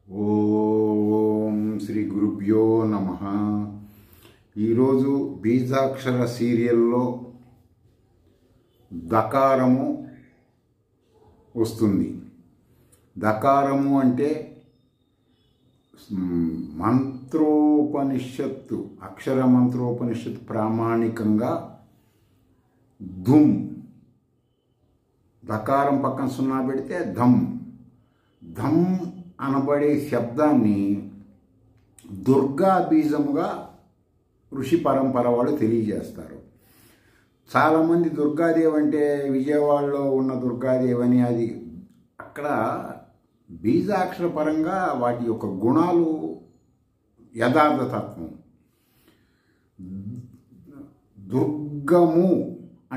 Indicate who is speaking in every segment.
Speaker 1: ఓం శ్రీ గురుభ్యో నమః. ఈరోజు బీజాక్షర సీరియల్లో దకారము వస్తుంది. దకారము అంటే మంత్రోపనిషత్తు, అక్షర మంత్రోపనిషత్తు ప్రామాణికంగా ధుమ్, దకారం పక్కన సున్నా పెడితే ధమ్, ధమ్ అనబడే శబ్దాన్ని దుర్గా బీజముగా ఋషి పరంపర వాళ్ళు తెలియజేస్తారు. చాలామంది దుర్గాదేవి అంటే విజయవాడలో ఉన్న దుర్గాదేవి అని, అది అక్కడ బీజాక్షర పరంగా వాటి యొక్క గుణాలు యథార్థతత్వం. దుర్గము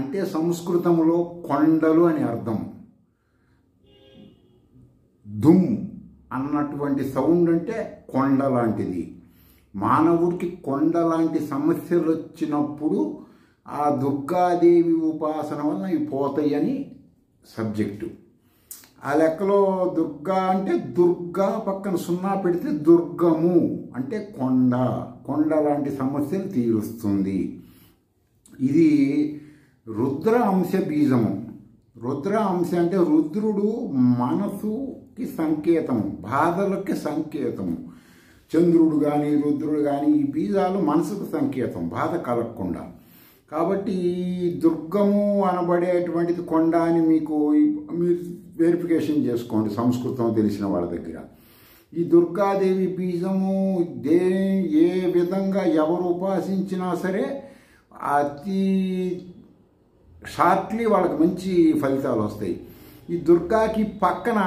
Speaker 1: అంటే సంస్కృతంలో కొండలు అని అర్థం. దుమ్ అన్నటువంటి సౌండ్ అంటే కొండ లాంటిది. మానవుడికి కొండ లాంటి సమస్యలు వచ్చినప్పుడు ఆ దుర్గాదేవి ఉపాసన వలన ఇవి పోతాయని సబ్జెక్టు. ఆ లెక్కలో దుర్గా అంటే దుర్గా పక్కన సున్నా పెడితే దుర్గము అంటే కొండ, కొండ లాంటి సమస్యలు తీరుస్తుంది. ఇది రుద్ర అంశ బీజము. రుద్ర అంశ అంటే రుద్రుడు మనసుకి సంకేతము, బాధలకి సంకేతము. చంద్రుడు కానీ రుద్రుడు కానీ ఈ బీజాలు మనసుకు సంకేతం, బాధ కలగకుండా. కాబట్టి దుర్గము అనబడేటువంటిది కొండ అని మీరు వెరిఫికేషన్ చేసుకోండి సంస్కృతం తెలిసిన వాళ్ళ దగ్గర. ఈ దుర్గాదేవి బీజము ఏ విధంగా ఎవరు ఉపాసించినా సరే అతి షార్ట్లీ వాళ్ళకి మంచి ఫలితాలు వస్తాయి. ఈ దుర్గాకి పక్కన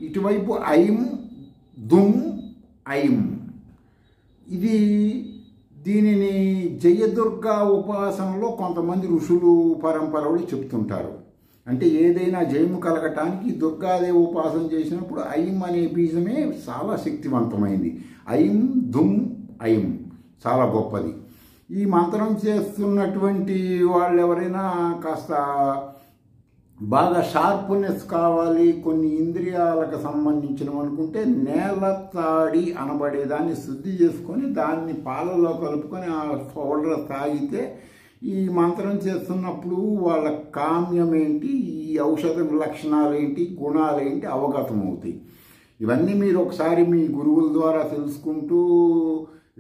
Speaker 1: ఇటువైపు ఐం, దుమ్, ఐం. దీనిని జయదుర్గా ఉపాసనలో కొంతమంది ఋషులు పరంపరలు చెప్తుంటారు. అంటే ఏదైనా జయము కలగటానికి దుర్గాదేవి ఉపాసన చేసినప్పుడు ఐం అనే బీజమే చాలా శక్తివంతమైంది. ఐం, దుమ్, ఐం చాలా గొప్పది. ఈ మంత్రం చేస్తున్నటువంటి వాళ్ళు ఎవరైనా కాస్త బాగా షార్ప్నెస్ కావాలి, కొన్ని ఇంద్రియాలకు సంబంధించినవి అనుకుంటే నేలతాడి అనబడేదాన్ని శుద్ధి చేసుకొని దాన్ని పాలలో కలుపుకొని ఆ పౌడర్ తాగితే ఈ మంత్రం చేస్తున్నప్పుడు వాళ్ళ కామ్యం ఏంటి, ఈ ఔషధ లక్షణాలు ఏంటి, గుణాలు ఏంటి అవగతం అవుతాయి. ఇవన్నీ మీరు ఒకసారి మీ గురువుల ద్వారా తెలుసుకుంటూ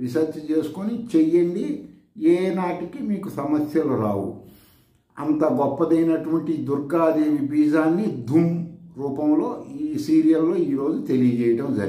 Speaker 1: రీసెర్చ్ చేసుకొని చెయ్యండి. ఏ నాటికి మీకు సమస్యలు రావు. అంత గొప్పదైనటువంటి దుర్గాదేవి బీజాన్ని ధుమ్ రూపంలో ఈ సీరియల్లో ఈరోజు తెలియజేయడం జరిగింది.